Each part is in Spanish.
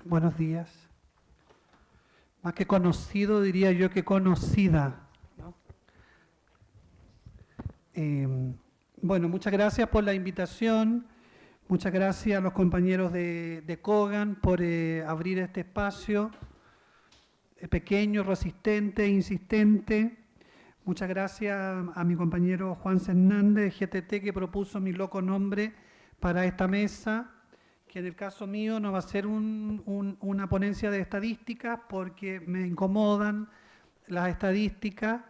Buenos días. Más que conocido, diría yo que conocida, ¿no? Bueno, muchas gracias por la invitación. Muchas gracias a los compañeros de Cogan por abrir este espacio pequeño, resistente, insistente. Muchas gracias a mi compañero Juan Hernández de GTT que propuso mi loco nombre para esta mesa, que en el caso mío no va a ser una ponencia de estadísticas porque me incomodan las estadísticas,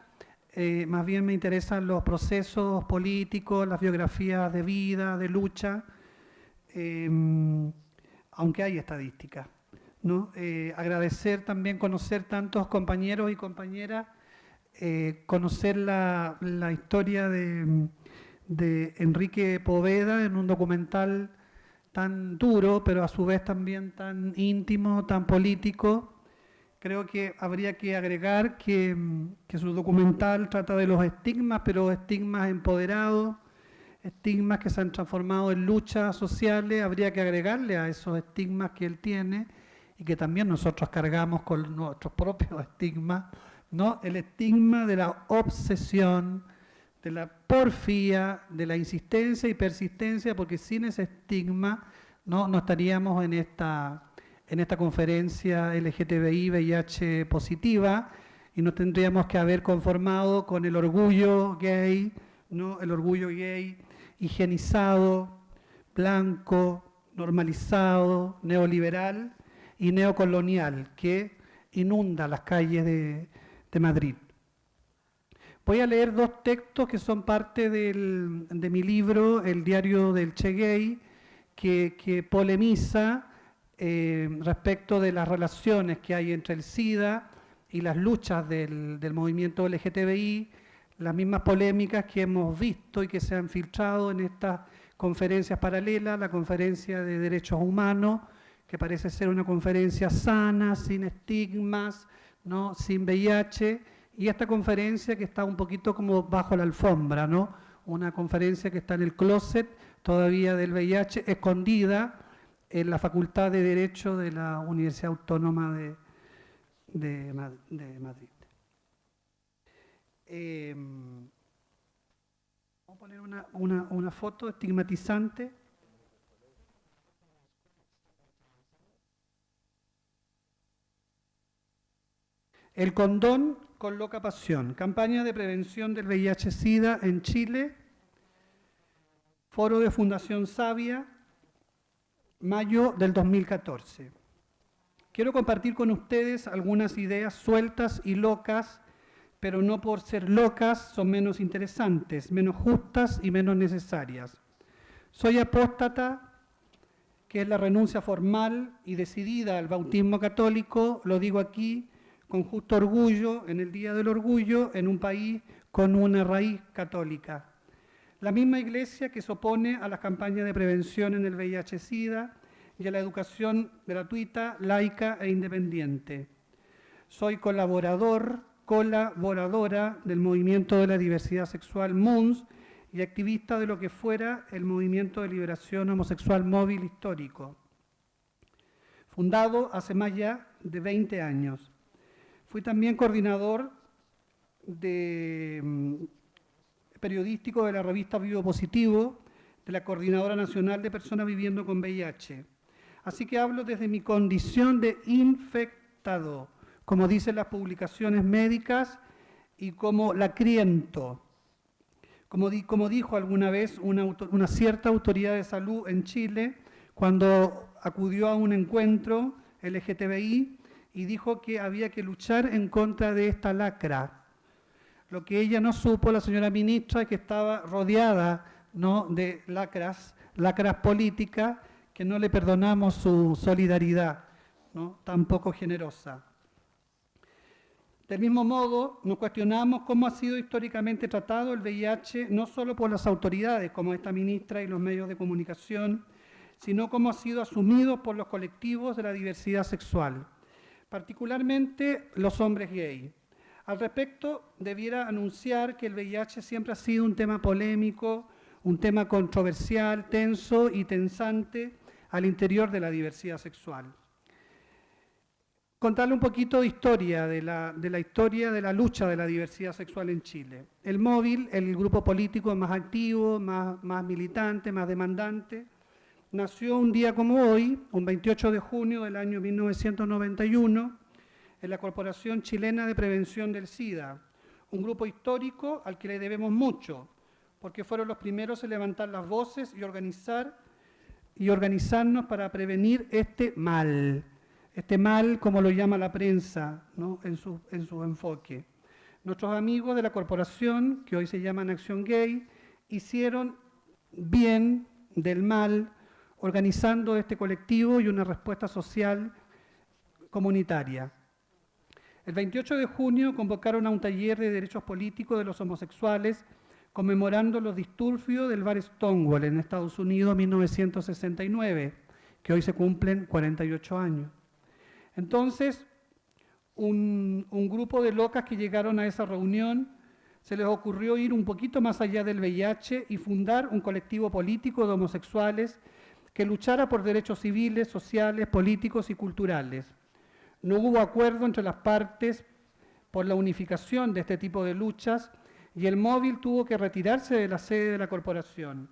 más bien me interesan los procesos políticos, las biografías de vida, de lucha, aunque hay estadísticas, ¿no? Agradecer también, conocer tantos compañeros y compañeras, conocer la historia de Enrique Poveda en un documental tan duro, pero a su vez también tan íntimo, tan político. Creo que habría que agregar que su documental trata de los estigmas, pero estigmas empoderados, estigmas que se han transformado en luchas sociales. Habría que agregarle a esos estigmas que él tiene y que también nosotros cargamos con nuestros propios estigmas, ¿no? El estigma de la obsesión, de la porfía, de la insistencia y persistencia, porque sin ese estigma no estaríamos en esta conferencia LGTBI-VIH positiva y nos tendríamos que haber conformado con el orgullo gay, ¿no? El orgullo gay higienizado, blanco, normalizado, neoliberal y neocolonial que inunda las calles de Madrid. Voy a leer dos textos que son parte de mi libro, El diario del Che Gay, que polemiza respecto de las relaciones que hay entre el SIDA y las luchas del movimiento LGTBI, las mismas polémicas que hemos visto y que se han filtrado en estas conferencias paralelas, la conferencia de derechos humanos, que parece ser una conferencia sana, sin estigmas, ¿no? Sin VIH, y esta conferencia que está un poquito como bajo la alfombra, ¿no? Una conferencia que está en el closet todavía del VIH, escondida en la Facultad de Derecho de la Universidad Autónoma de Madrid. Vamos a poner una foto estigmatizante. El condón coloca pasión. Campaña de prevención del VIH-Sida en Chile. Foro de Fundación Sabia, mayo del 2014. Quiero compartir con ustedes algunas ideas sueltas y locas, pero no por ser locas son menos interesantes, menos justas y menos necesarias. Soy apóstata, que es la renuncia formal y decidida al bautismo católico, lo digo aquí, con justo orgullo, en el Día del Orgullo, en un país con una raíz católica. La misma Iglesia que se opone a las campañas de prevención en el VIH-Sida y a la educación gratuita, laica e independiente. Soy colaboradora del movimiento de la diversidad sexual MUNS y activista de lo que fuera el movimiento de liberación homosexual móvil histórico, fundado hace más ya de 20 años. Fui también coordinador periodístico de la revista Vivo Positivo, de la Coordinadora Nacional de Personas Viviendo con VIH. Así que hablo desde mi condición de infectado, como dicen las publicaciones médicas, y como lacriento. Como dijo alguna vez una cierta autoridad de salud en Chile, cuando acudió a un encuentro LGTBI, y dijo que había que luchar en contra de esta lacra. Lo que ella no supo, la señora ministra, es que estaba rodeada, ¿no?, de lacras políticas, que no le perdonamos su solidaridad, ¿no?, tan poco generosa. Del mismo modo, nos cuestionamos cómo ha sido históricamente tratado el VIH, no solo por las autoridades, como esta ministra y los medios de comunicación, sino cómo ha sido asumido por los colectivos de la diversidad sexual, particularmente los hombres gay. Al respecto, debiera anunciar que el VIH siempre ha sido un tema polémico, un tema controversial, tenso y tensante al interior de la diversidad sexual. contarle un poquito de historia, de la historia de la lucha de la diversidad sexual en Chile. El Móvil, el grupo político más activo, más militante, más demandante, nació un día como hoy, un 28 de junio del año 1991, en la Corporación Chilena de Prevención del SIDA, un grupo histórico al que le debemos mucho, porque fueron los primeros en levantar las voces y organizarnos para prevenir este mal como lo llama la prensa, ¿no? en su enfoque. Nuestros amigos de la corporación, que hoy se llaman Acción Gay, hicieron bien del mal, organizando este colectivo y una respuesta social comunitaria. El 28 de junio convocaron a un taller de derechos políticos de los homosexuales, conmemorando los disturbios del bar Stonewall en Estados Unidos en 1969, que hoy se cumplen 48 años. Entonces, un grupo de locas que llegaron a esa reunión, se les ocurrió ir un poquito más allá del VIH y fundar un colectivo político de homosexuales que luchara por derechos civiles, sociales, políticos y culturales. No hubo acuerdo entre las partes por la unificación de este tipo de luchas y el Móvil tuvo que retirarse de la sede de la corporación.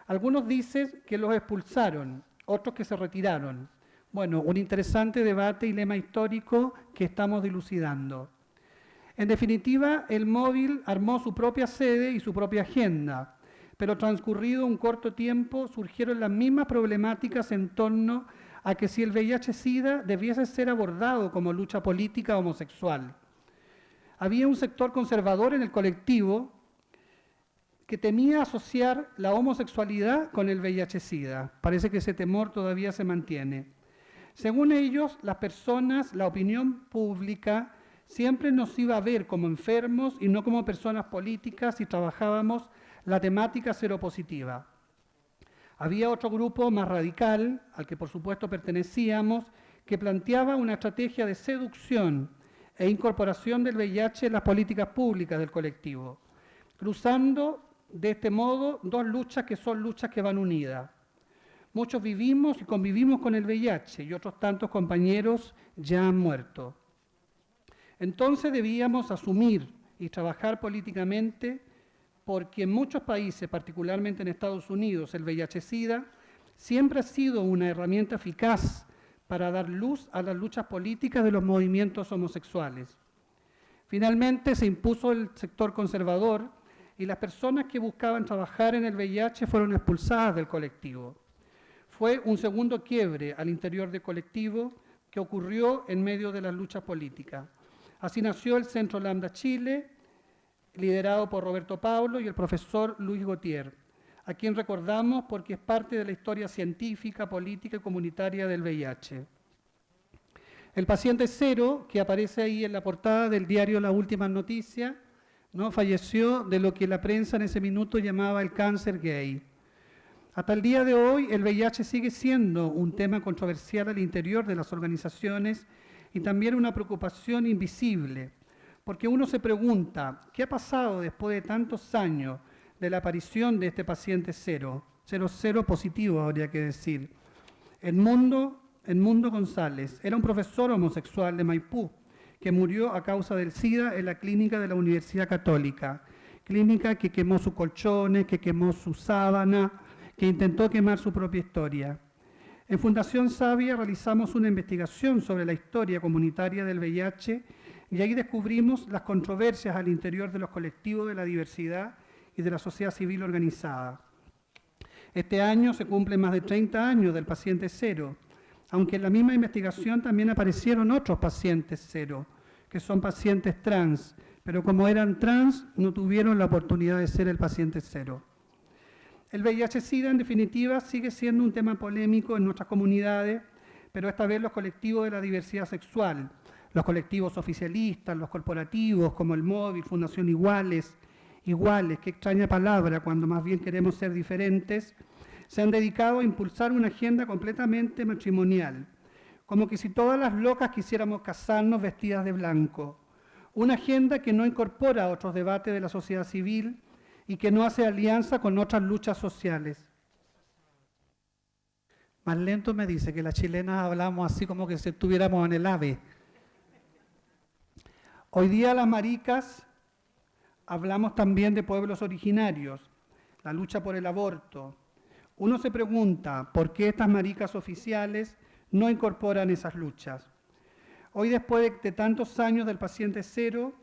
Algunos dicen que los expulsaron, otros que se retiraron. Bueno, un interesante debate y lema histórico que estamos dilucidando. En definitiva, el Móvil armó su propia sede y su propia agenda, pero transcurrido un corto tiempo surgieron las mismas problemáticas en torno a que si el VIH-Sida debiese ser abordado como lucha política homosexual. Había un sector conservador en el colectivo que temía asociar la homosexualidad con el VIH-Sida. Parece que ese temor todavía se mantiene. Según ellos, las personas, la opinión pública, siempre nos iba a ver como enfermos y no como personas políticas si trabajábamos la temática seropositiva. Había otro grupo más radical, al que por supuesto pertenecíamos, que planteaba una estrategia de seducción e incorporación del VIH en las políticas públicas del colectivo, cruzando de este modo dos luchas que son luchas que van unidas. Muchos vivimos y convivimos con el VIH y otros tantos compañeros ya han muerto. Entonces debíamos asumir y trabajar políticamente porque en muchos países, particularmente en Estados Unidos, el VIH-Sida siempre ha sido una herramienta eficaz para dar luz a las luchas políticas de los movimientos homosexuales. Finalmente se impuso el sector conservador y las personas que buscaban trabajar en el VIH fueron expulsadas del colectivo. Fue un segundo quiebre al interior del colectivo que ocurrió en medio de las luchas políticas. Así nació el Centro Lambda Chile, liderado por Roberto Paulo y el profesor Luis Gautier, a quien recordamos porque es parte de la historia científica, política y comunitaria del VIH. El paciente cero, que aparece ahí en la portada del diario La Última Noticia, ¿no? Falleció de lo que la prensa en ese minuto llamaba el cáncer gay. Hasta el día de hoy, el VIH sigue siendo un tema controversial al interior de las organizaciones y también una preocupación invisible, porque uno se pregunta, ¿qué ha pasado después de tantos años de la aparición de este paciente cero positivo, habría que decir? Edmundo González era un profesor homosexual de Maipú que murió a causa del SIDA en la clínica de la Universidad Católica, clínica que quemó sus colchones, que quemó su sábana, que intentó quemar su propia historia. En Fundación Sabia realizamos una investigación sobre la historia comunitaria del VIH y ahí descubrimos las controversias al interior de los colectivos de la diversidad y de la sociedad civil organizada. Este año se cumplen más de 30 años del paciente cero, aunque en la misma investigación también aparecieron otros pacientes cero, que son pacientes trans, pero como eran trans no tuvieron la oportunidad de ser el paciente cero. El VIH-Sida, en definitiva, sigue siendo un tema polémico en nuestras comunidades, pero esta vez los colectivos de la diversidad sexual, los colectivos oficialistas, los corporativos como el Móvil, Fundación Iguales, qué extraña palabra cuando más bien queremos ser diferentes, se han dedicado a impulsar una agenda completamente matrimonial, como que si todas las locas quisiéramos casarnos vestidas de blanco. Una agenda que no incorpora otros debates de la sociedad civil y que no hace alianza con otras luchas sociales. Más lento me dice que las chilenas hablamos así como que si estuviéramos en el AVE, Hoy día las maricas hablamos también de pueblos originarios, la lucha por el aborto. Uno se pregunta por qué estas maricas oficiales no incorporan esas luchas. Hoy, después de tantos años del paciente cero,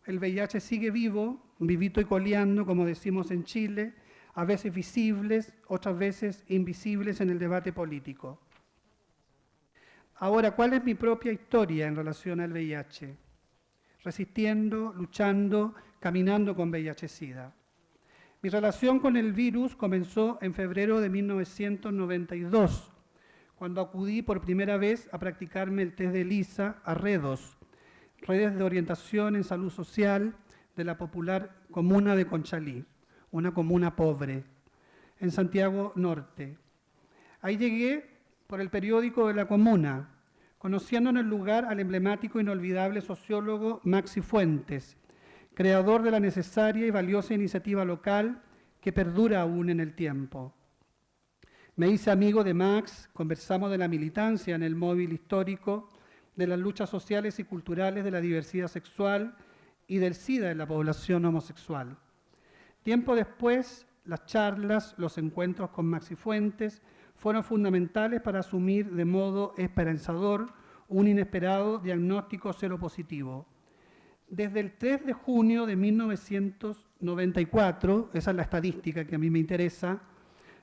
el VIH sigue vivo, vivito y coleando, como decimos en Chile, a veces visibles, otras veces invisibles en el debate político. Ahora, ¿cuál es mi propia historia en relación al VIH? Resistiendo, luchando, caminando con VIH-Sida. Mi relación con el virus comenzó en febrero de 1992, cuando acudí por primera vez a practicarme el test de ELISA a REDOS, Redes de Orientación en Salud Social de la popular comuna de Conchalí, una comuna pobre, en Santiago Norte. Ahí llegué por el periódico de la comuna, conociendo en el lugar al emblemático e inolvidable sociólogo Maxi Fuentes, creador de la necesaria y valiosa iniciativa local que perdura aún en el tiempo. Me hice amigo de Max, conversamos de la militancia en el móvil histórico, de las luchas sociales y culturales de la diversidad sexual y del SIDA en la población homosexual. Tiempo después, las charlas, los encuentros con Maxi Fuentes fueron fundamentales para asumir de modo esperanzador un inesperado diagnóstico seropositivo. Desde el 3 de junio de 1994, esa es la estadística que a mí me interesa,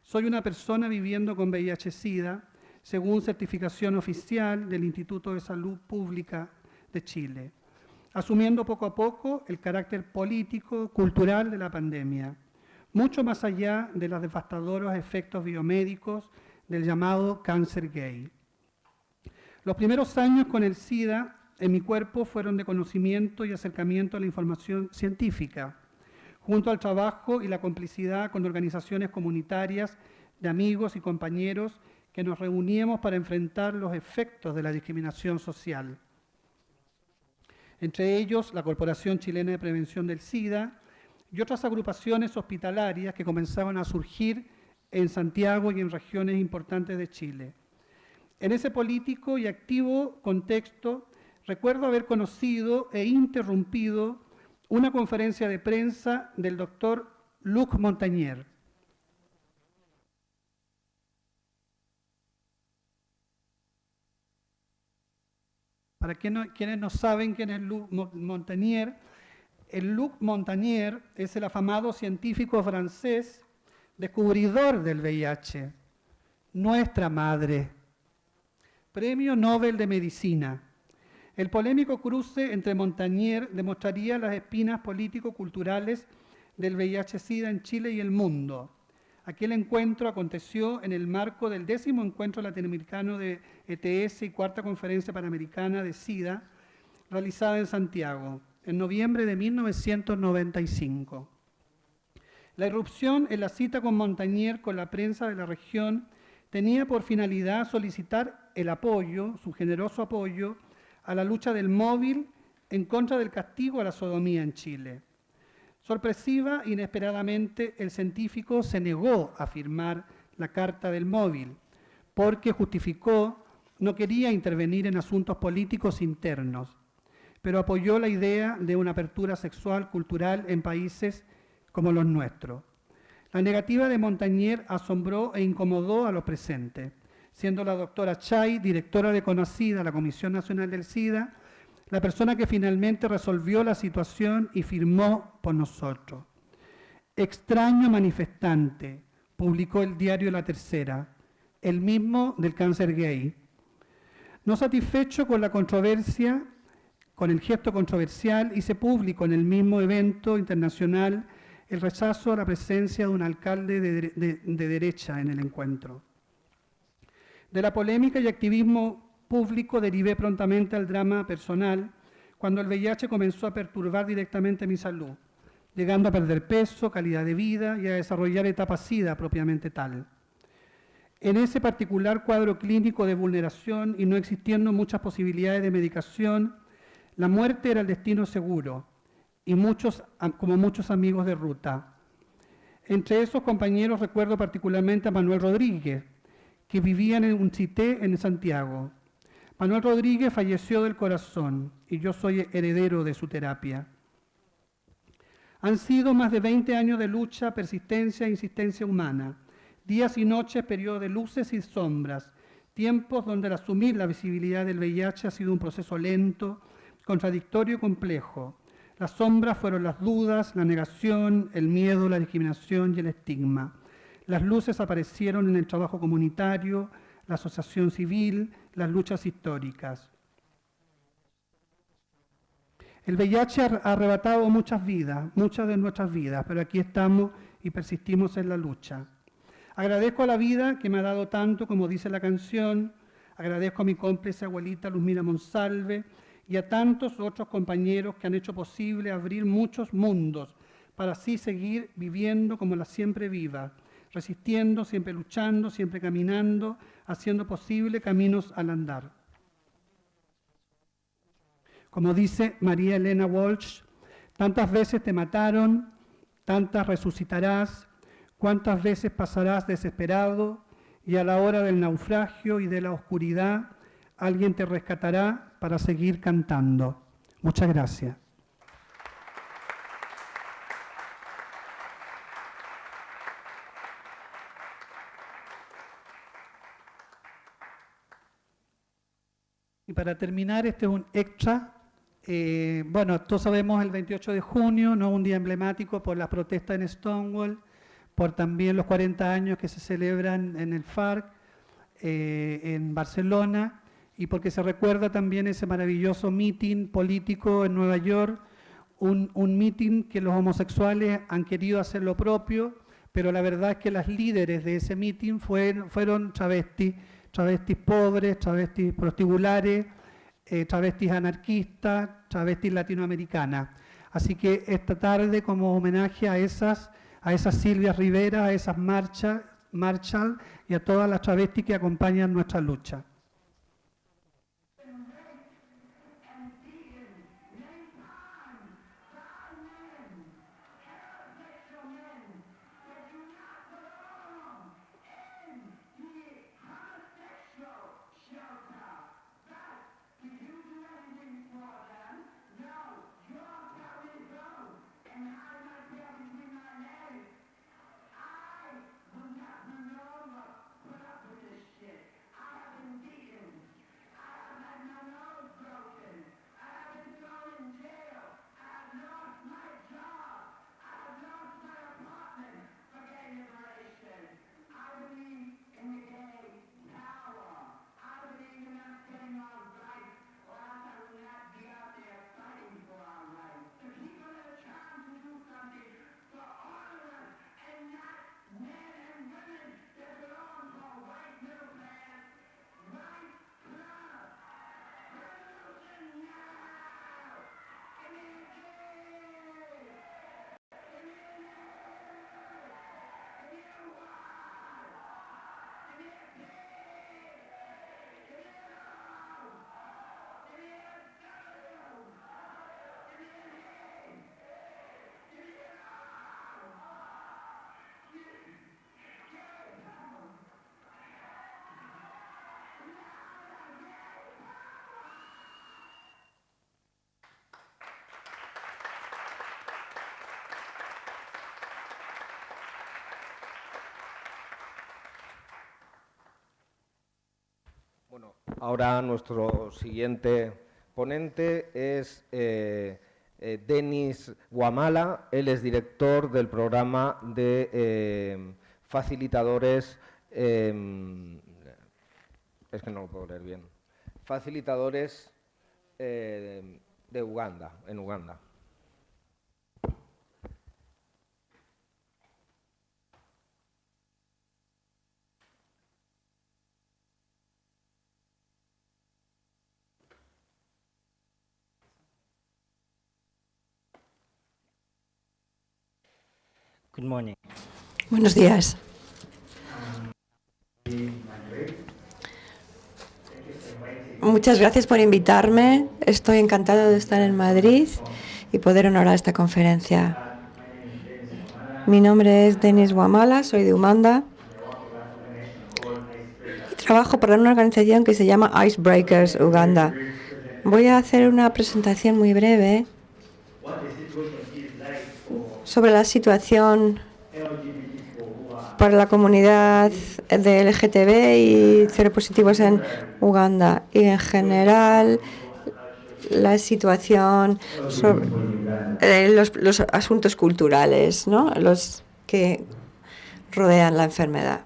soy una persona viviendo con VIH-Sida, según certificación oficial del Instituto de Salud Pública de Chile, asumiendo poco a poco el carácter político, cultural de la pandemia, mucho más allá de los devastadores efectos biomédicos del llamado cáncer gay. Los primeros años con el SIDA en mi cuerpo fueron de conocimiento y acercamiento a la información científica, junto al trabajo y la complicidad con organizaciones comunitarias de amigos y compañeros que nos reuníamos para enfrentar los efectos de la discriminación social. Entre ellos, la Corporación Chilena de Prevención del SIDA y otras agrupaciones hospitalarias que comenzaban a surgir en Santiago y en regiones importantes de Chile. En ese político y activo contexto, recuerdo haber conocido e interrumpido una conferencia de prensa del doctor Luc Montagnier. Para quienes no saben quién es Luc Montagnier, el Luc Montagnier es el afamado científico francés descubridor del VIH, nuestra madre, Premio Nobel de Medicina. El polémico cruce entre Montagnier demostraría las espinas político-culturales del VIH-Sida en Chile y el mundo. Aquel encuentro aconteció en el marco del 10º Encuentro Latinoamericano de ETS y Cuarta Conferencia Panamericana de SIDA, realizada en Santiago, en noviembre de 1995. La irrupción en la cita con Montagnier con la prensa de la región tenía por finalidad solicitar el apoyo, su generoso apoyo, a la lucha del móvil en contra del castigo a la sodomía en Chile. Sorpresiva, inesperadamente, el científico se negó a firmar la Carta del Móvil, porque justificó no quería intervenir en asuntos políticos internos, pero apoyó la idea de una apertura sexual cultural en países como los nuestros. La negativa de Montagnier asombró e incomodó a los presentes, siendo la doctora Chay, directora de CONASIDA, la Comisión Nacional del SIDA, la persona que finalmente resolvió la situación y firmó por nosotros. Extraño manifestante, publicó el diario La Tercera, el mismo del cáncer gay. No satisfecho con la controversia, con el gesto controversial, hice público en el mismo evento internacional el rechazo a la presencia de un alcalde de derecha en el encuentro. De la polémica y activismo público derivé prontamente al drama personal cuando el VIH comenzó a perturbar directamente mi salud, llegando a perder peso, calidad de vida y a desarrollar etapa SIDA propiamente tal. En ese particular cuadro clínico de vulneración y no existiendo muchas posibilidades de medicación, la muerte era el destino seguro y como muchos amigos de ruta. Entre esos compañeros recuerdo particularmente a Manuel Rodríguez, que vivía en un cité en Santiago. Manuel Rodríguez falleció del corazón y yo soy heredero de su terapia. Han sido más de 20 años de lucha, persistencia e insistencia humana, días y noches, periodos de luces y sombras, tiempos donde el asumir la visibilidad del VIH ha sido un proceso lento, contradictorio y complejo. Las sombras fueron las dudas, la negación, el miedo, la discriminación y el estigma. Las luces aparecieron en el trabajo comunitario, la asociación civil, las luchas históricas. El VIH ha arrebatado muchas vidas, muchas de nuestras vidas, pero aquí estamos y persistimos en la lucha. Agradezco a la vida que me ha dado tanto, como dice la canción, agradezco a mi cómplice abuelita Luzmila Monsalve y a tantos otros compañeros que han hecho posible abrir muchos mundos para así seguir viviendo como la siempre viva, resistiendo, siempre luchando, siempre caminando, haciendo posible caminos al andar. Como dice María Elena Walsh, tantas veces te mataron, tantas resucitarás, cuántas veces pasarás desesperado y a la hora del naufragio y de la oscuridad alguien te rescatará para seguir cantando. Muchas gracias. Y para terminar, este es un extra. Bueno, todos sabemos el 28 de junio, ¿no? Un día emblemático por las protestas en Stonewall, por también los 40 años que se celebran en el FARC, en Barcelona, y porque se recuerda también ese maravilloso meeting político en Nueva York, un meeting que los homosexuales han querido hacer lo propio, pero la verdad es que las líderes de ese meeting fueron travestis pobres, travestis prostibulares, travestis anarquistas, travestis latinoamericanas. Así que esta tarde, como homenaje a esas Silvia Rivera, a esas Marshall y a todas las travestis que acompañan nuestra lucha. Bueno, ahora nuestro siguiente ponente es Denis Guamala. Él es director del programa de facilitadores, es que no lo puedo leer bien, facilitadores de Uganda, en Uganda. Good morning. Buenos días. Muchas gracias por invitarme. Estoy encantado de estar en Madrid y poder honorar esta conferencia. Mi nombre es Denis Guamala, soy de Umanda trabajo para una organización que se llama Icebreakers Uganda. Voy a hacer una presentación muy breve sobre la situación para la comunidad de LGTB y seropositivos en Uganda y en general la situación sobre los asuntos culturales, ¿no?, los que rodean la enfermedad.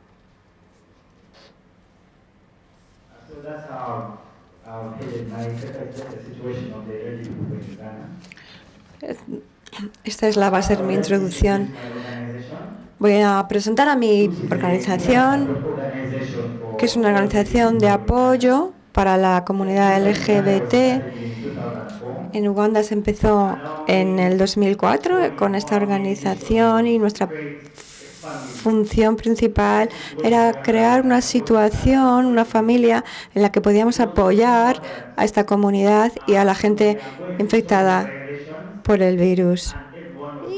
Esta va a ser mi introducción. Voy a presentar a mi organización, que es una organización de apoyo para la comunidad LGBT. En Uganda se empezó en el 2004 con esta organización y nuestra función principal era crear una situación, una familia en la que podíamos apoyar a esta comunidad y a la gente infectada por el virus.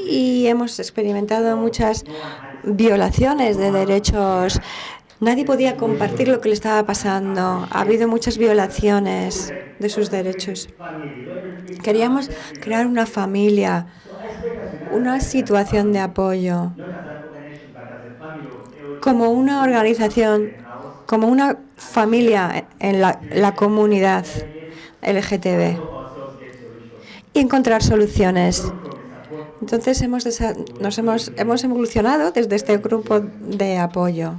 Y hemos experimentado muchas violaciones de derechos. Nadie podía compartir lo que le estaba pasando. Ha habido muchas violaciones de sus derechos. Queríamos crear una familia, una situación de apoyo, como una organización, como una familia en la comunidad LGTB y encontrar soluciones. Entonces hemos evolucionado desde este grupo de apoyo.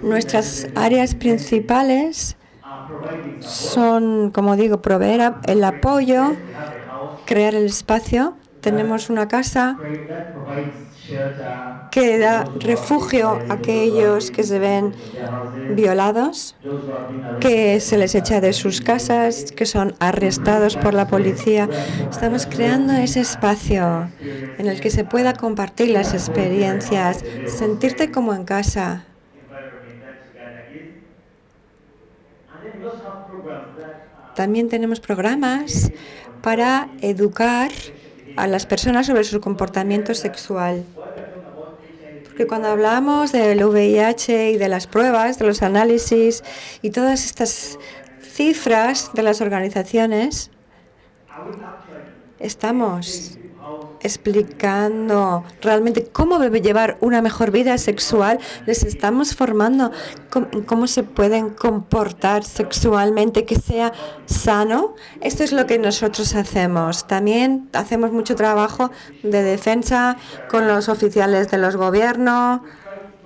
Nuestras áreas principales son, como digo, proveer el apoyo, crear el espacio. Tenemos una casa que da refugio a aquellos que se ven violados, que se les echa de sus casas, que son arrestados por la policía. Estamos creando ese espacio en el que se pueda compartir las experiencias, sentirte como en casa. También tenemos programas para educar a las personas sobre su comportamiento sexual. Porque cuando hablamos del VIH y de las pruebas, de los análisis y todas estas cifras de las organizaciones, estamos explicando realmente cómo debe llevar una mejor vida sexual. Les estamos formando cómo se pueden comportar sexualmente, que sea sano. Esto es lo que nosotros hacemos. También hacemos mucho trabajo de defensa con los oficiales de los gobiernos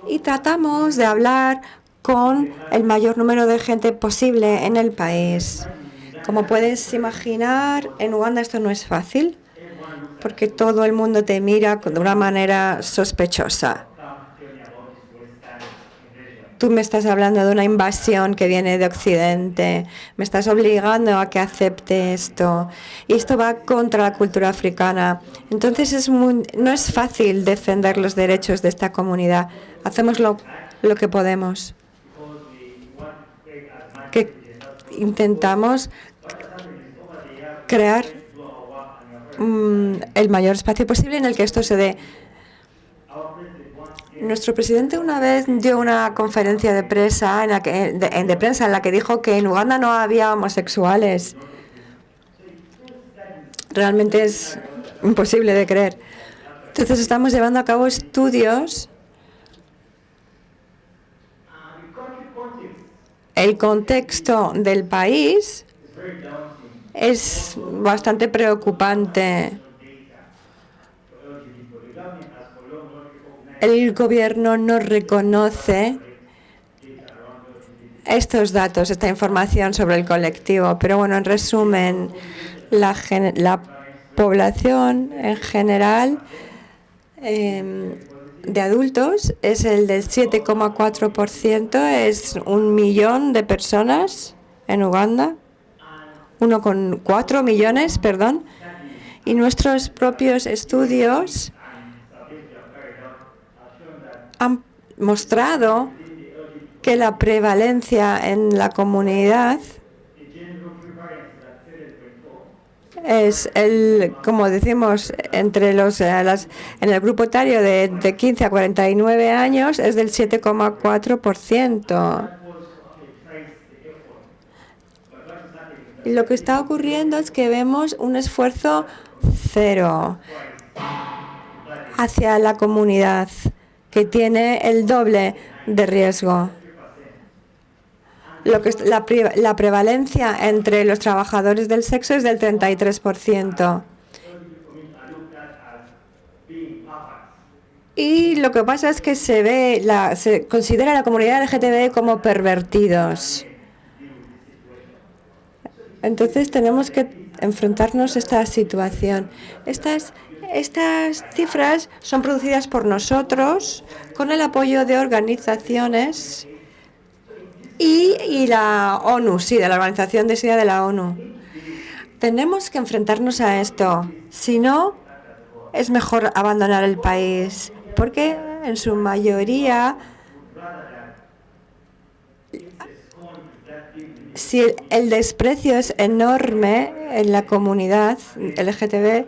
y tratamos de hablar con el mayor número de gente posible en el país. Como puedes imaginar, en Uganda esto no es fácil, porque todo el mundo te mira de una manera sospechosa. Tú me estás hablando de una invasión que viene de Occidente, me estás obligando a que acepte esto, y esto va contra la cultura africana. Entonces no es fácil defender los derechos de esta comunidad. Hacemos lo que podemos. Que intentamos crear el mayor espacio posible en el que esto se dé. Nuestro presidente una vez dio una conferencia de prensa en la que dijo que en Uganda no había homosexuales. Realmente es imposible de creer. Entonces estamos llevando a cabo estudios. El contexto del país es bastante preocupante. El gobierno no reconoce estos datos, esta información sobre el colectivo. Pero bueno, en resumen, la población en general de adultos es el del 7,4%, es 1 millón de personas en Uganda. 1,4 millones, perdón, y nuestros propios estudios han mostrado que la prevalencia en la comunidad es como decimos, entre en el grupo etario de 15 a 49 años es del 7,4%. Y lo que está ocurriendo es que vemos un esfuerzo cero hacia la comunidad, que tiene el doble de riesgo. La prevalencia entre los trabajadores del sexo es del 33%. Y lo que pasa es que se considera a la comunidad LGTB como pervertidos. Entonces tenemos que enfrentarnos a esta situación. Estas cifras son producidas por nosotros con el apoyo de organizaciones y la ONU, sí, de la Organización de SIDA de la ONU. Tenemos que enfrentarnos a esto. Si no, es mejor abandonar el país, porque en su mayoría, si el desprecio es enorme en la comunidad LGTB,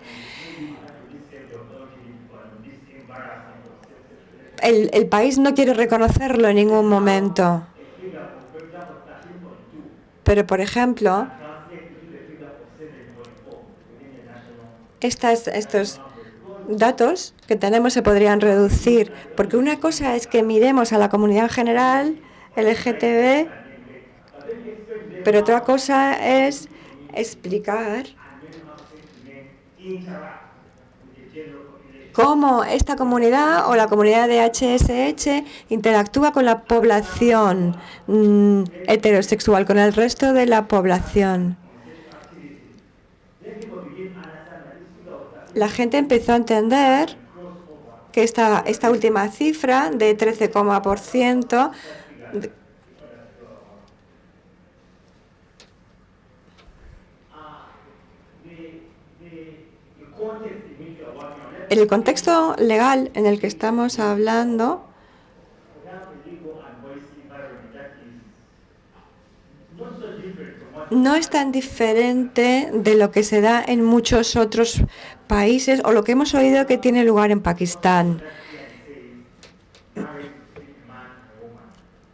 el país no quiere reconocerlo en ningún momento. Pero, por ejemplo, estos datos que tenemos se podrían reducir, porque una cosa es que miremos a la comunidad en general, LGTB, pero otra cosa es explicar cómo esta comunidad o la comunidad de HSH interactúa con la población heterosexual, con el resto de la población. La gente empezó a entender que esta última cifra de 13%, el contexto legal en el que estamos hablando no es tan diferente de lo que se da en muchos otros países o lo que hemos oído que tiene lugar en Pakistán.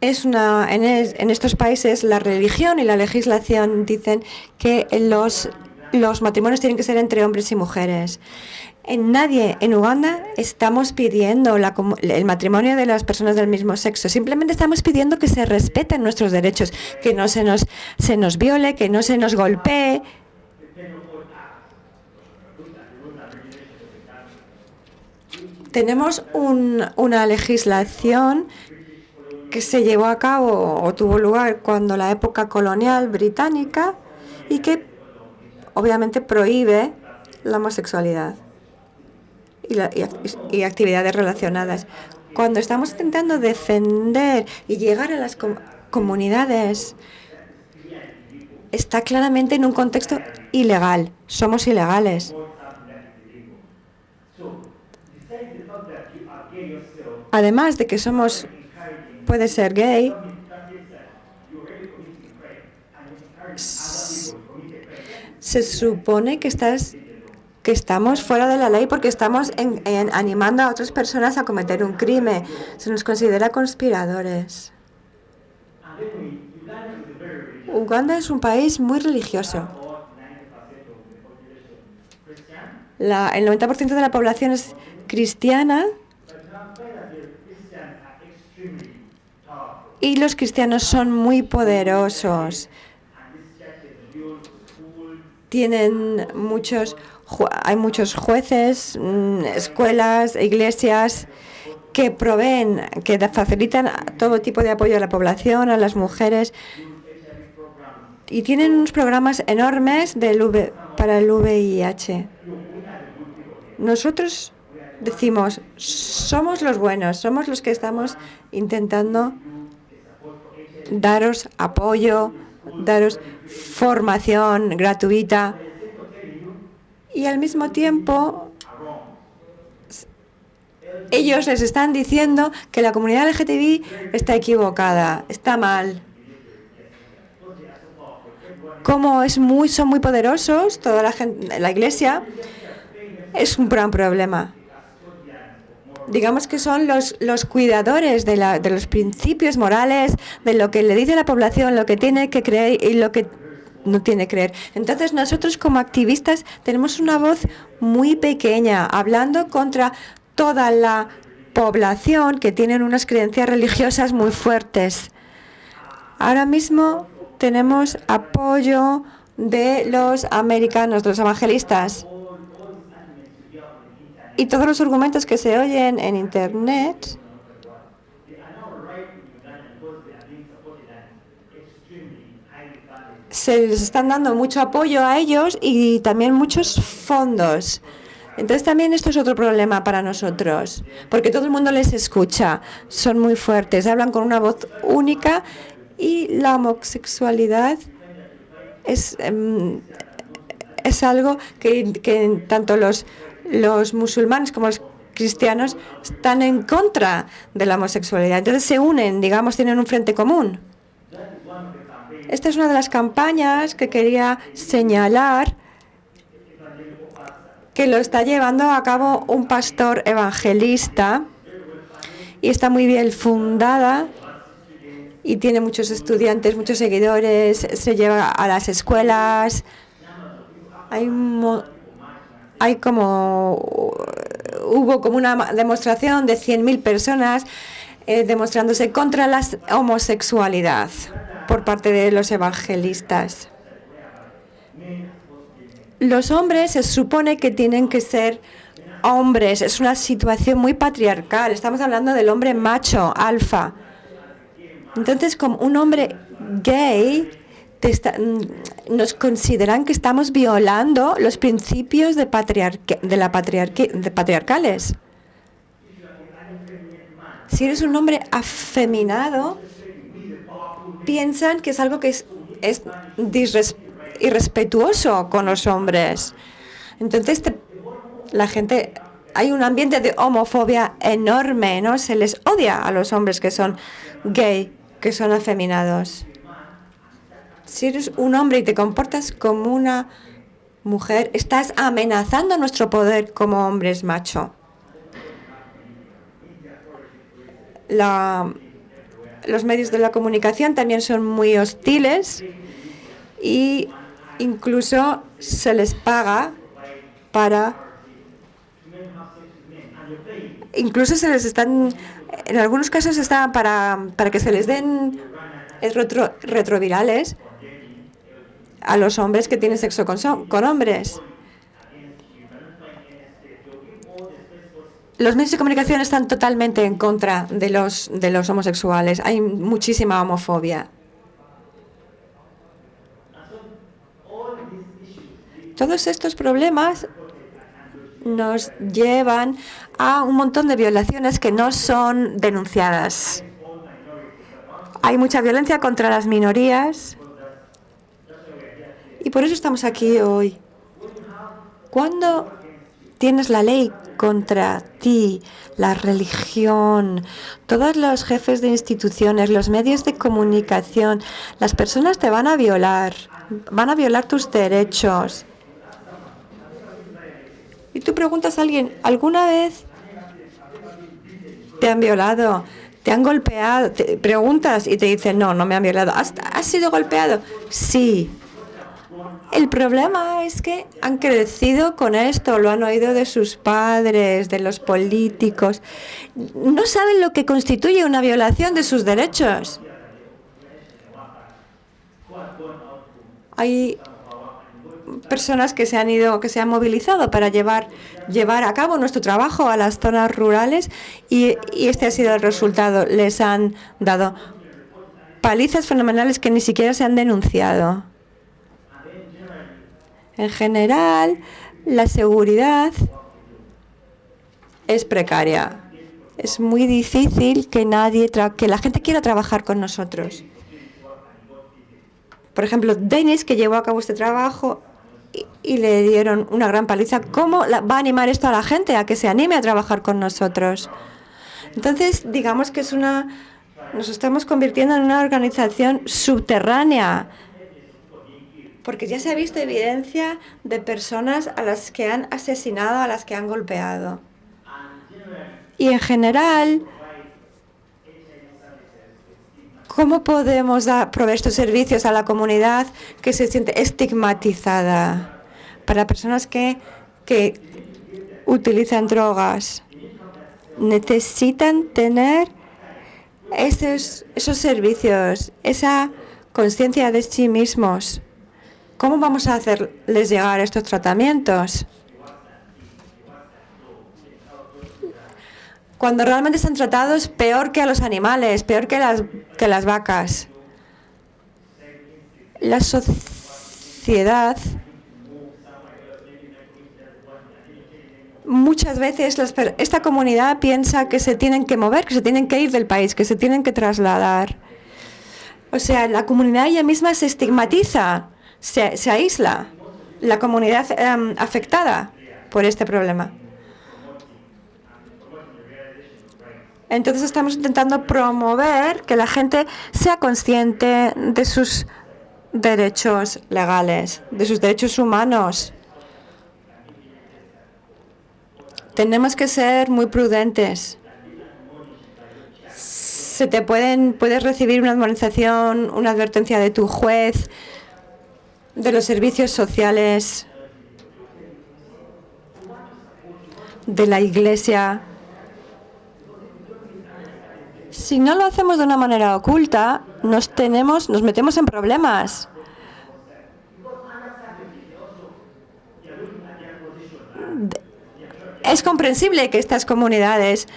En estos países la religión y la legislación dicen que los matrimonios tienen que ser entre hombres y mujeres. En Uganda estamos pidiendo el matrimonio de las personas del mismo sexo. Simplemente estamos pidiendo que se respeten nuestros derechos, que no se nos viole, que no se nos golpee. Tenemos una legislación que se llevó a cabo o tuvo lugar cuando la época colonial británica y que obviamente prohíbe la homosexualidad y actividades relacionadas. Cuando estamos intentando defender y llegar a las comunidades, está claramente en un contexto ilegal. Somos ilegales. Además de que puede ser gay, se supone que estamos fuera de la ley porque estamos animando a otras personas a cometer un crimen. Se nos considera conspiradores. Uganda es un país muy religioso. El 90% de la población es cristiana y los cristianos son muy poderosos. Hay muchos jueces, escuelas, iglesias que facilitan todo tipo de apoyo a la población, a las mujeres, y tienen unos programas enormes para el VIH. Nosotros decimos, somos los buenos, somos los que estamos intentando daros apoyo, daros formación gratuita, y al mismo tiempo ellos les están diciendo que la comunidad LGTBI está equivocada, está mal. como son muy poderosos, toda la gente, la Iglesia, es un gran problema. Digamos que son los cuidadores de los principios morales, de lo que le dice a la población, lo que tiene que creer y lo que no tiene que creer. Entonces nosotros como activistas tenemos una voz muy pequeña, hablando contra toda la población que tienen unas creencias religiosas muy fuertes. Ahora mismo tenemos apoyo de los americanos, de los evangelistas. Y todos los argumentos que se oyen en Internet se les están dando mucho apoyo a ellos y también muchos fondos. Entonces también esto es otro problema para nosotros, porque todo el mundo les escucha, son muy fuertes, hablan con una voz única y la homosexualidad es algo que tanto los musulmanes como los cristianos están en contra de la homosexualidad. Entonces se unen, digamos, tienen un frente común. Esta es una de las campañas que quería señalar que lo está llevando a cabo un pastor evangelista y está muy bien fundada y tiene muchos estudiantes, muchos seguidores, se lleva a las escuelas. Hubo como una demostración de 100.000 personas demostrándose contra la homosexualidad por parte de los evangelistas. Los hombres se supone que tienen que ser hombres. Es una situación muy patriarcal. Estamos hablando del hombre macho, alfa. Entonces, como un hombre gay, nos consideran que estamos violando los principios de patriarcales. Si eres un hombre afeminado, piensan que es algo que es irrespetuoso con los hombres. Entonces, la gente, hay un ambiente de homofobia enorme, ¿no? Se les odia a los hombres que son gay, que son afeminados. Si eres un hombre y te comportas como una mujer, estás amenazando nuestro poder como hombres macho. Los medios de la comunicación también son muy hostiles y incluso se les paga incluso se les están, en algunos casos está para que se les den retrovirales a los hombres que tienen sexo con hombres. Los medios de comunicación están totalmente en contra de los homosexuales. Hay muchísima homofobia. Todos estos problemas nos llevan a un montón de violaciones que no son denunciadas. Hay mucha violencia contra las minorías y por eso estamos aquí hoy. Cuando tienes la ley contra ti, la religión, todos los jefes de instituciones, los medios de comunicación, las personas te van a violar tus derechos. Y tú preguntas a alguien, ¿alguna vez te han violado? ¿Te han golpeado? Te preguntas y te dicen, no me han violado. ¿Has sido golpeado? Sí. El problema es que han crecido con esto, lo han oído de sus padres, de los políticos. No saben lo que constituye una violación de sus derechos. Hay personas que se han movilizado para llevar a cabo nuestro trabajo a las zonas rurales y este ha sido el resultado. Les han dado palizas fenomenales que ni siquiera se han denunciado. En general, la seguridad es precaria. Es muy difícil que la gente quiera trabajar con nosotros. Por ejemplo, Denis, que llevó a cabo este trabajo y le dieron una gran paliza. ¿Cómo va a animar esto a la gente a que se anime a trabajar con nosotros? Entonces, digamos que nos estamos convirtiendo en una organización subterránea. porque ya se ha visto evidencia de personas a las que han asesinado, a las que han golpeado. Y en general, ¿cómo podemos proveer estos servicios a la comunidad que se siente estigmatizada? Para personas que utilizan drogas, necesitan tener esos servicios, esa conciencia de sí mismos. ¿Cómo vamos a hacerles llegar estos tratamientos? Cuando realmente están tratados peor que a los animales, peor que las vacas. La sociedad, muchas veces esta comunidad piensa que se tienen que mover, que se tienen que ir del país, que se tienen que trasladar. O sea, la comunidad ella misma se estigmatiza, se aísla, la comunidad afectada por este problema. Entonces estamos intentando promover que la gente sea consciente de sus derechos legales, de sus derechos humanos. Tenemos que ser muy prudentes. Puedes recibir una admoestación, una advertencia de tu juez, de los servicios sociales, de la iglesia. Si no lo hacemos de una manera oculta, nos metemos en problemas. Es comprensible que estas comunidades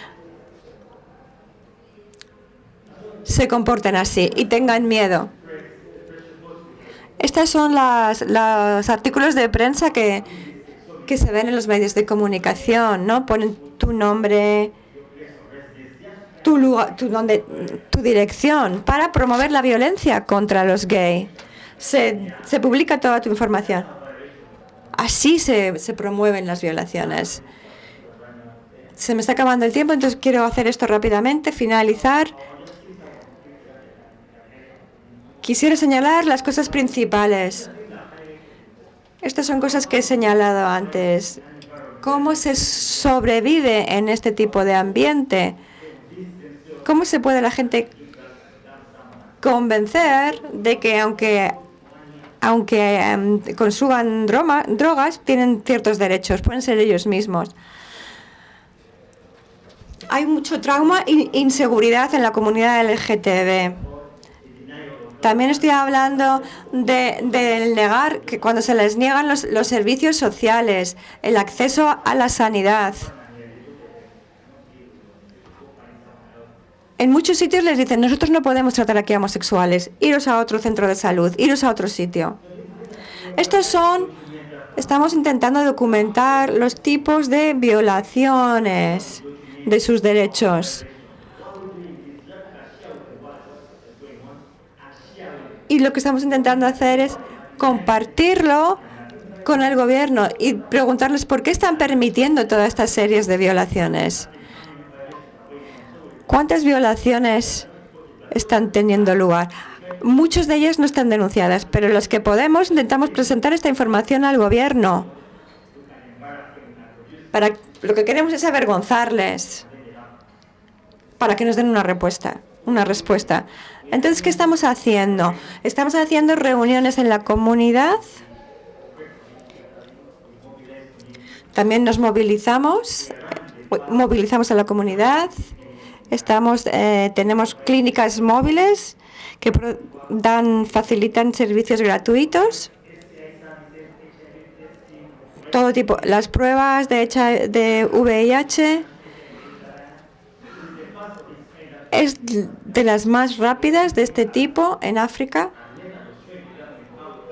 se comporten así y tengan miedo. Estos son los artículos de prensa que se ven en los medios de comunicación, ¿no? Ponen tu nombre, tu lugar, tu dirección para promover la violencia contra los gays. Se publica toda tu información. Así se promueven las violaciones. Se me está acabando el tiempo, entonces quiero hacer esto rápidamente, finalizar. Quisiera señalar las cosas principales. Estas son cosas que he señalado antes. ¿Cómo se sobrevive en este tipo de ambiente? ¿Cómo se puede la gente convencer de que aunque consuman drogas, tienen ciertos derechos, pueden ser ellos mismos? Hay mucho trauma e inseguridad en la comunidad LGTB. También estoy hablando del negar, que cuando se les niegan los servicios sociales, el acceso a la sanidad. En muchos sitios les dicen, nosotros no podemos tratar aquí a homosexuales, iros a otro centro de salud, iros a otro sitio. Estamos intentando documentar los tipos de violaciones de sus derechos. Y lo que estamos intentando hacer es compartirlo con el gobierno y preguntarles por qué están permitiendo todas estas series de violaciones. ¿Cuántas violaciones están teniendo lugar? Muchas de ellas no están denunciadas, pero los que podemos intentamos presentar esta información al gobierno. Lo que queremos es avergonzarles para que nos den una respuesta. Entonces, ¿qué estamos haciendo? Estamos haciendo reuniones en la comunidad. También nos movilizamos a la comunidad. Tenemos clínicas móviles que facilitan servicios gratuitos. Todo tipo, las pruebas de VIH es de las más rápidas de este tipo en África.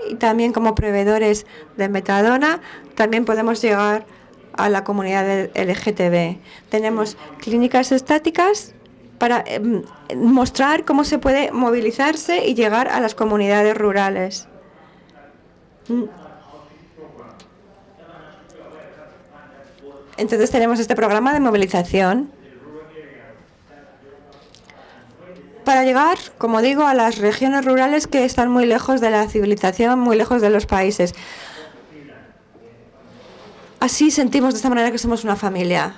Y también como proveedores de metadona, también podemos llegar a la comunidad LGTB. Tenemos clínicas estáticas para mostrar cómo se puede movilizarse y llegar a las comunidades rurales. Entonces tenemos este programa de movilización. para llegar, como digo, a las regiones rurales que están muy lejos de la civilización, muy lejos de los países. Así sentimos de esta manera que somos una familia.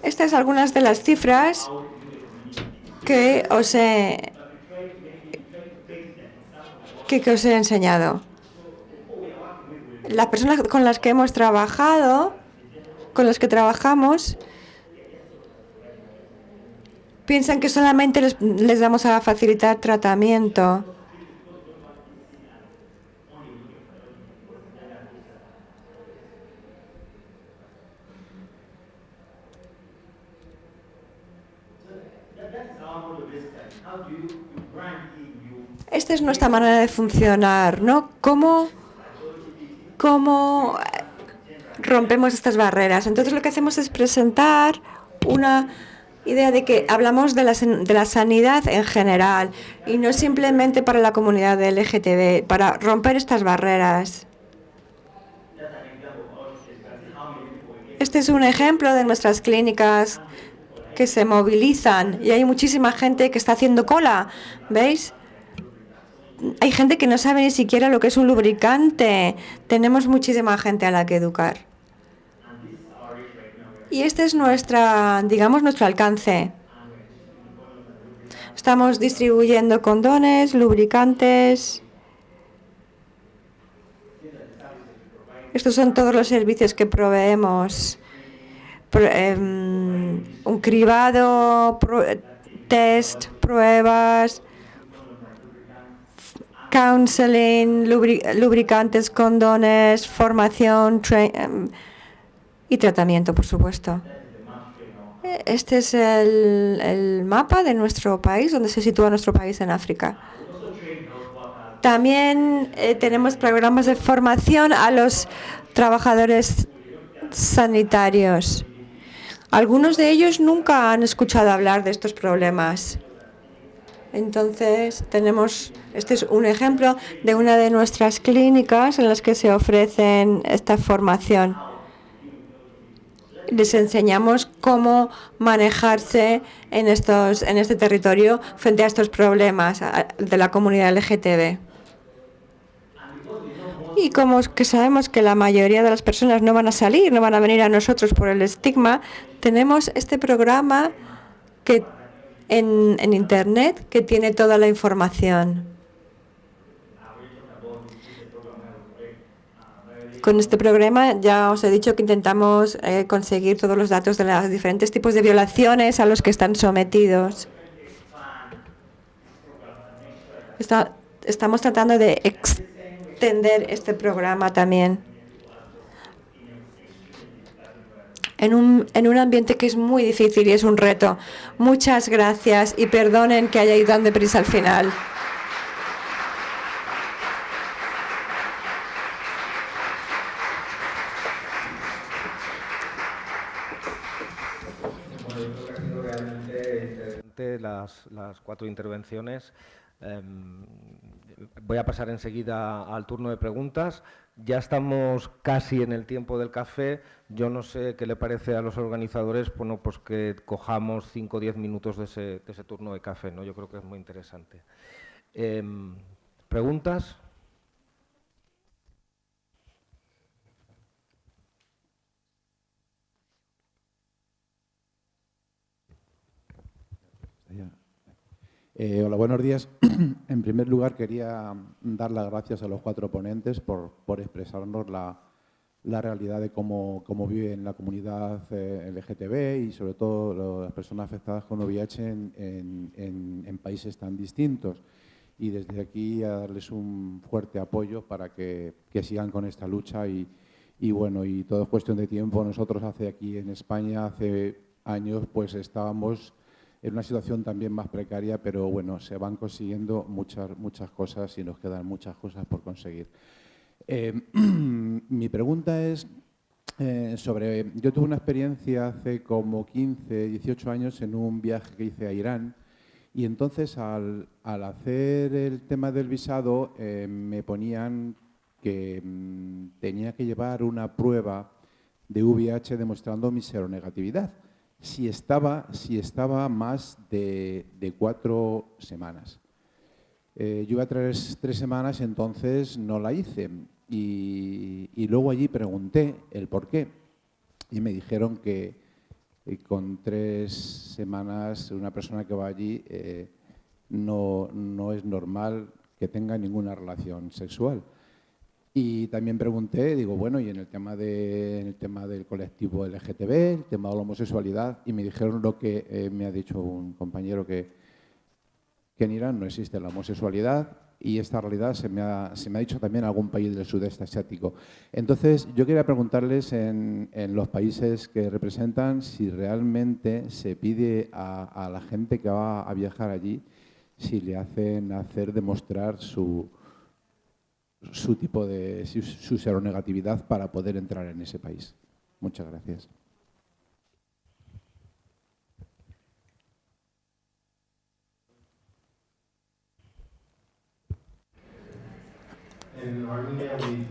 Estas son algunas de las cifras que os he enseñado. Las personas con las que hemos trabajado, con las que trabajamos, piensan que solamente les vamos a facilitar tratamiento. Esta es nuestra manera de funcionar, ¿no? ¿Cómo rompemos estas barreras? Entonces lo que hacemos es presentar una idea de que hablamos de la sanidad en general y no simplemente para la comunidad de LGTB, para romper estas barreras. Este es un ejemplo de nuestras clínicas que se movilizan y hay muchísima gente que está haciendo cola, ¿veis? Hay gente que no sabe ni siquiera lo que es un lubricante. Tenemos muchísima gente a la que educar. Y este es digamos, nuestro alcance. Estamos distribuyendo condones, lubricantes. Estos son todos los servicios que proveemos. Un cribado, test, pruebas, counseling, lubricantes, condones, formación y tratamiento, por supuesto. Este es el mapa de nuestro país, donde se sitúa nuestro país en África. También tenemos programas de formación a los trabajadores sanitarios. Algunos de ellos nunca han escuchado hablar de estos problemas. Entonces, este es un ejemplo de una de nuestras clínicas en las que se ofrecen esta formación. Les enseñamos cómo manejarse en este territorio frente a estos problemas de la comunidad LGTB. Y como que sabemos que la mayoría de las personas no van a salir, no van a venir a nosotros por el estigma, tenemos este programa que en Internet que tiene toda la información. Con este programa ya os he dicho que intentamos conseguir todos los datos de los diferentes tipos de violaciones a los que están sometidos. Estamos tratando de extender este programa también en un ambiente que es muy difícil y es un reto. Muchas gracias y perdonen que haya ido tan deprisa al final. Las 4 intervenciones. Voy a pasar enseguida al turno de preguntas. Ya estamos casi en el tiempo del café. Yo no sé qué le parece a los organizadores, bueno, pues que cojamos 5 o 10 minutos de ese turno de café, ¿no? Yo creo que es muy interesante. ¿Preguntas? Hola, buenos días. En primer lugar, quería dar las gracias a los 4 ponentes por expresarnos la realidad de cómo vive la comunidad LGTB y, sobre todo, las personas afectadas con VIH en países tan distintos. Y desde aquí a darles un fuerte apoyo para que sigan con esta lucha y todo es cuestión de tiempo. Nosotros aquí en España, hace años, pues estábamos en una situación también más precaria, pero bueno, se van consiguiendo muchas cosas y nos quedan muchas cosas por conseguir. Mi pregunta es yo tuve una experiencia hace como 15, 18 años en un viaje que hice a Irán y entonces al hacer el tema del visado me ponían que tenía que llevar una prueba de VIH demostrando mi seronegatividad. si estaba más de 4 semanas. Yo iba a 3 semanas, entonces no la hice. Y luego allí pregunté el por qué. Y me dijeron que con 3 semanas una persona que va allí no es normal que tenga ninguna relación sexual. Y también pregunté, digo, bueno, y en el tema del colectivo LGTB, el tema de la homosexualidad, y me dijeron lo que me ha dicho un compañero, que en Irán no existe la homosexualidad, y esta realidad se me ha dicho también en algún país del sudeste asiático. Entonces, yo quería preguntarles en los países que representan si realmente se pide a la gente que va a viajar allí, si le hacen demostrar su seronegatividad para poder entrar en ese país. Muchas gracias.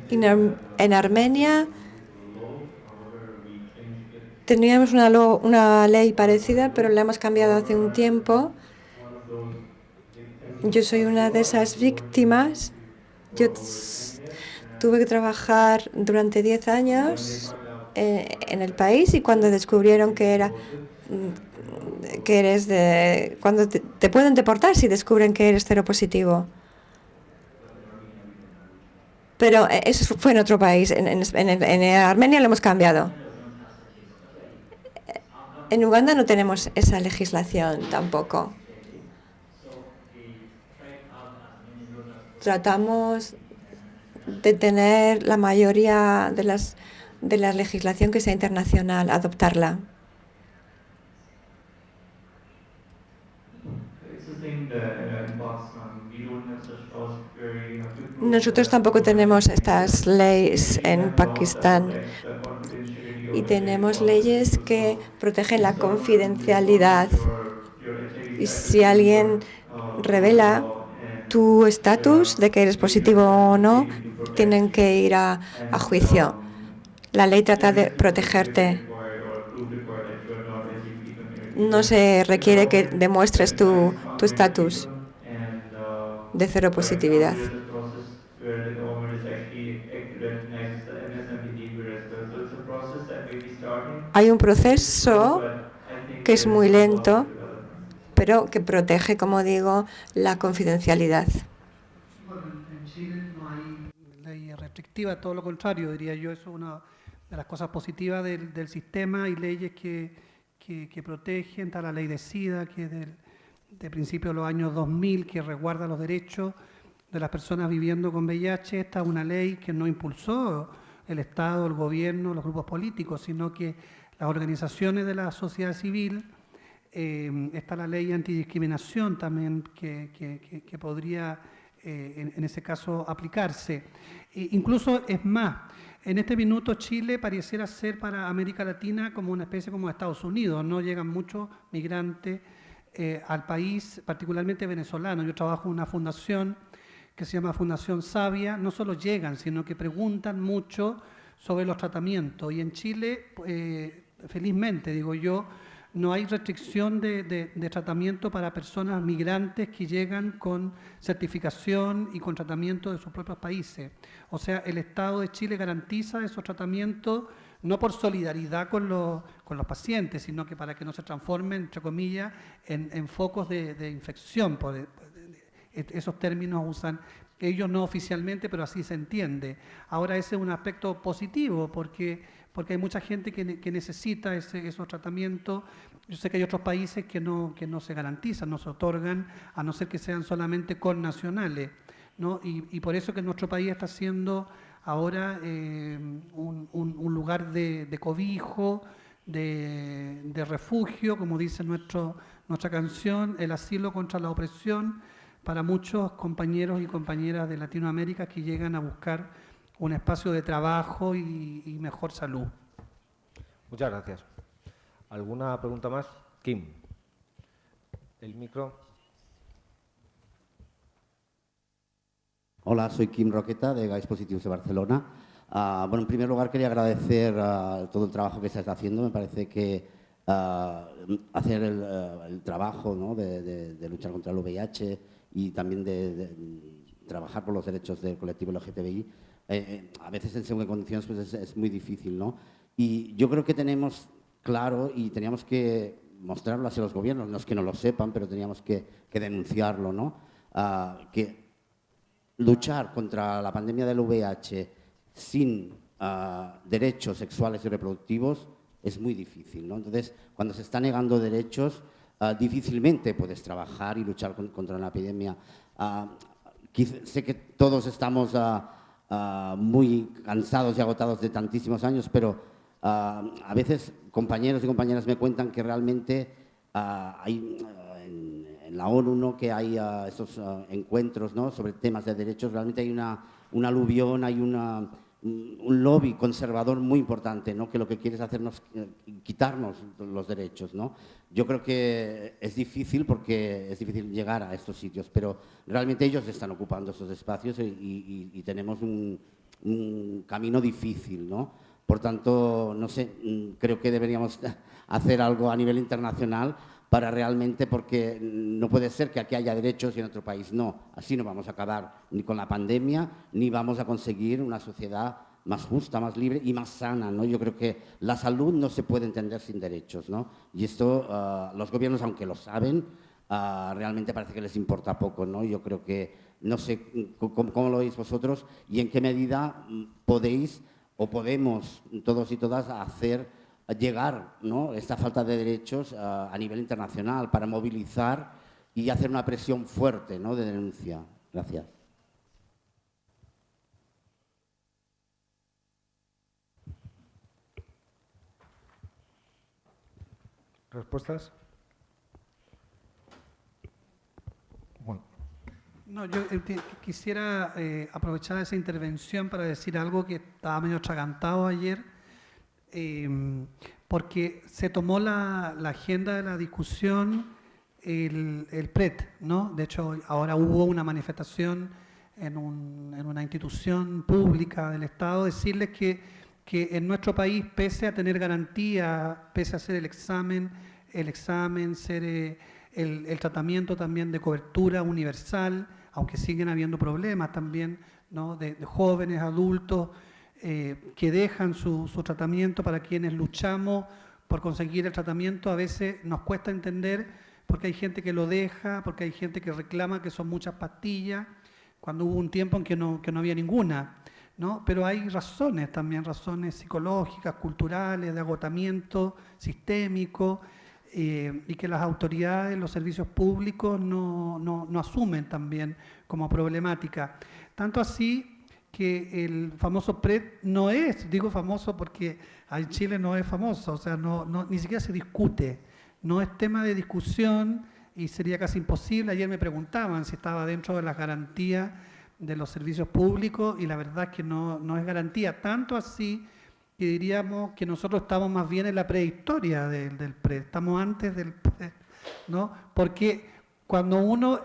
En Armenia teníamos una ley parecida, pero la hemos cambiado hace un tiempo. Yo soy una de esas víctimas. Yo tuve que trabajar durante 10 años en el país, y cuando descubrieron que eres cuando te pueden deportar si descubren que eres seropositivo. Pero eso fue en otro país. En Armenia lo hemos cambiado. En Uganda no tenemos esa legislación tampoco. Tratamos de tener la mayoría de la legislación que sea internacional, adoptarla. Nosotros tampoco tenemos estas leyes en Pakistán, y tenemos leyes que protegen la confidencialidad. Y si alguien revela tu estatus de que eres positivo o no, tienen que ir a juicio. La ley trata de protegerte. No se requiere que demuestres tu estatus de seropositividad. Hay un proceso que es muy lento, pero que protege, como digo, la confidencialidad. Bueno, en Chile no hay ley restrictiva, todo lo contrario, diría yo. Eso es una de las cosas positivas del sistema. Hay leyes que protegen. Está la ley de SIDA, que es de principios de los años 2000, que resguarda los derechos de las personas viviendo con VIH. Esta es una ley que no impulsó el Estado, el gobierno, los grupos políticos, sino que las organizaciones de la sociedad civil. Está la ley antidiscriminación también, que podría en ese caso aplicarse. Incluso es más, en este minuto Chile pareciera ser para América Latina como una especie como Estados Unidos. No llegan muchos migrantes al país, particularmente venezolanos. Yo trabajo en una fundación que se llama Fundación Sabia. No solo llegan, sino que preguntan mucho sobre los tratamientos. Y en Chile, felizmente, digo yo, no hay restricción de tratamiento para personas migrantes que llegan con certificación y con tratamiento de sus propios países. O sea, el Estado de Chile garantiza esos tratamientos no por solidaridad con los pacientes, sino que para que no se transformen, entre comillas, en focos de infección. Esos términos usan ellos no oficialmente, pero así se entiende. Ahora ese es un aspecto positivo, porque hay mucha gente que necesita esos tratamientos. Yo sé que hay otros países que no se garantizan, no se otorgan, a no ser que sean solamente connacionales, ¿no? Y por eso que nuestro país está siendo ahora un lugar de cobijo, de refugio, como dice nuestra canción, el asilo contra la opresión, para muchos compañeros y compañeras de Latinoamérica que llegan a buscar un espacio de trabajo y mejor salud. Muchas gracias. ¿Alguna pregunta más? Kim. El micro. Hola, soy Kim Roqueta, de GAIS Positivos de Barcelona. Bueno, en primer lugar quería agradecer todo el trabajo que se está haciendo. Me parece que hacer el trabajo, ¿no?, de luchar contra el VIH y también de trabajar por los derechos del colectivo LGTBI, a veces en según qué condiciones pues es muy difícil, ¿no? Y yo creo que tenemos claro y teníamos que mostrarlo hacia los gobiernos, no es que no lo sepan, pero teníamos que denunciarlo, ¿no? Que luchar contra la pandemia del VIH sin derechos sexuales y reproductivos es muy difícil, ¿no? Entonces, cuando se está negando derechos, difícilmente puedes trabajar y luchar contra una epidemia. Sé que todos estamos muy cansados y agotados de tantísimos años, pero a veces compañeros y compañeras me cuentan que realmente hay en la ONU, ¿no?, que hay esos encuentros, ¿no?, sobre temas de derechos. Realmente hay un aluvión, hay un lobby conservador muy importante, ¿no?, que lo que quiere es hacernos quitarnos los derechos, ¿no? Yo creo que es difícil porque es difícil llegar a estos sitios, pero realmente ellos están ocupando esos espacios y tenemos un camino difícil, ¿no? Por tanto, no sé, creo que deberíamos hacer algo a nivel internacional para realmente, porque no puede ser que aquí haya derechos y en otro país no. Así no vamos a acabar ni con la pandemia, ni vamos a conseguir una sociedad más justa, más libre y más sana, ¿no? Yo creo que la salud no se puede entender sin derechos, ¿no? Y esto los gobiernos, aunque lo saben, realmente parece que les importa poco, ¿no? Yo creo que, no sé cómo lo veis vosotros y en qué medida podéis o podemos todos y todas llegar, ¿no?, esta falta de derechos a nivel internacional para movilizar y hacer una presión fuerte, ¿no?, de denuncia. Gracias. ¿Respuestas? Bueno. No, yo quisiera aprovechar esa intervención para decir algo que estaba medio atragantado ayer, porque se tomó la agenda de la discusión el PRET, ¿no? De hecho, ahora hubo una manifestación en una institución pública del Estado, decirles que en nuestro país, pese a tener garantía, pese a hacer el examen, ser el tratamiento también de cobertura universal, aunque siguen habiendo problemas también, ¿no?, de jóvenes, adultos, que dejan su tratamiento. Para quienes luchamos por conseguir el tratamiento, a veces nos cuesta entender porque hay gente que lo deja, porque hay gente que reclama que son muchas pastillas, cuando hubo un tiempo en que no había ninguna, ¿no? Pero hay razones también, razones psicológicas, culturales, de agotamiento sistémico, y que las autoridades, los servicios públicos no asumen también como problemática. Tanto así que el famoso PRET no es, digo famoso porque en Chile no es famoso, o sea, ni siquiera se discute, no es tema de discusión y sería casi imposible. Ayer me preguntaban si estaba dentro de las garantías de los servicios públicos y la verdad es que no es garantía, tanto así que diríamos que nosotros estamos más bien en la prehistoria del PRET, estamos antes del PRET, ¿no? Porque cuando uno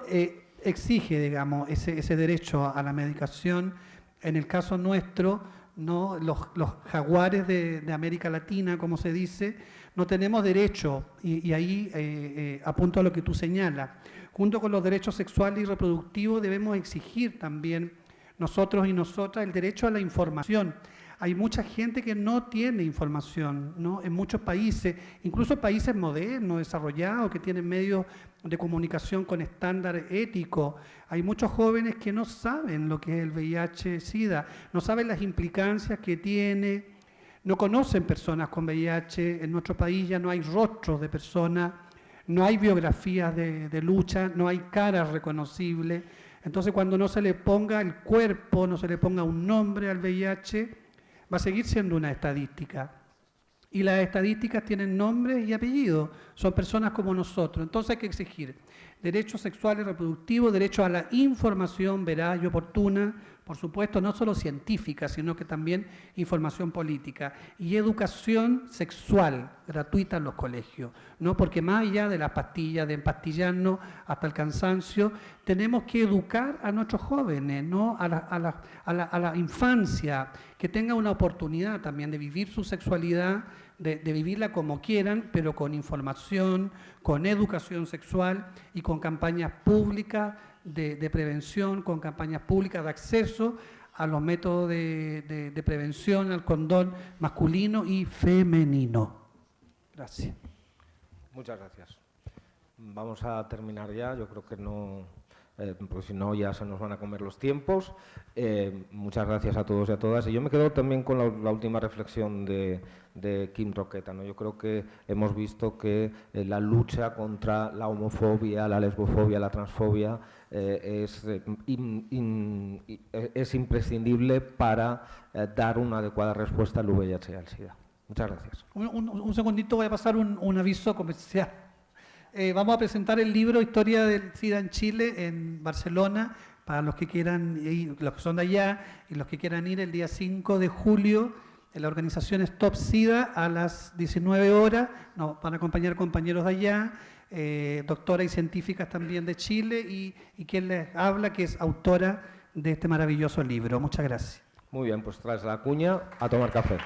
exige, digamos, ese derecho a la medicación, en el caso nuestro, ¿no?, los jaguares de América Latina, como se dice, no tenemos derecho, y ahí apunto a lo que tú señalas, junto con los derechos sexuales y reproductivos debemos exigir también nosotros y nosotras el derecho a la información. Hay mucha gente que no tiene información, ¿no?, en muchos países, incluso países modernos, desarrollados, que tienen medios de comunicación con estándar ético. Hay muchos jóvenes que no saben lo que es el VIH-Sida, no saben las implicancias que tiene, no conocen personas con VIH. En nuestro país ya no hay rostros de personas, no hay biografías de lucha, no hay caras reconocibles. Entonces, cuando no se le ponga el cuerpo, no se le ponga un nombre al VIH, va a seguir siendo una estadística. Y las estadísticas tienen nombres y apellidos, son personas como nosotros. Entonces hay que exigir derechos sexuales y reproductivos, derecho a la información veraz y oportuna, por supuesto, no solo científica, sino que también información política, y educación sexual gratuita en los colegios, ¿no? Porque más allá de las pastillas, de empastillarnos hasta el cansancio, tenemos que educar a nuestros jóvenes, ¿no?, a la infancia, que tenga una oportunidad también de vivir su sexualidad de vivirla como quieran, pero con información, con educación sexual y con campañas públicas de prevención, con campañas públicas de acceso a los métodos de prevención, al condón masculino y femenino. Gracias. Muchas gracias. Vamos a terminar ya, yo creo que no, porque si no ya se nos van a comer los tiempos. Muchas gracias a todos y a todas. Y yo me quedo también con la última reflexión de Quim Roqueta, ¿no? Yo creo que hemos visto que la lucha contra la homofobia, la lesbofobia, la transfobia es imprescindible para dar una adecuada respuesta al VIH y al SIDA. Muchas gracias. Un segundito, voy a pasar un aviso comercial. Vamos a presentar el libro Historia del SIDA en Chile en Barcelona, para los que quieran ir, los que son de allá y los que quieran ir el día 5 de julio. La organización es Stop SIDA a las 19 horas. Nos van a acompañar compañeros de allá, doctoras y científicas también de Chile y quien les habla, que es autora de este maravilloso libro. Muchas gracias. Muy bien, pues tras la cuña, a tomar café.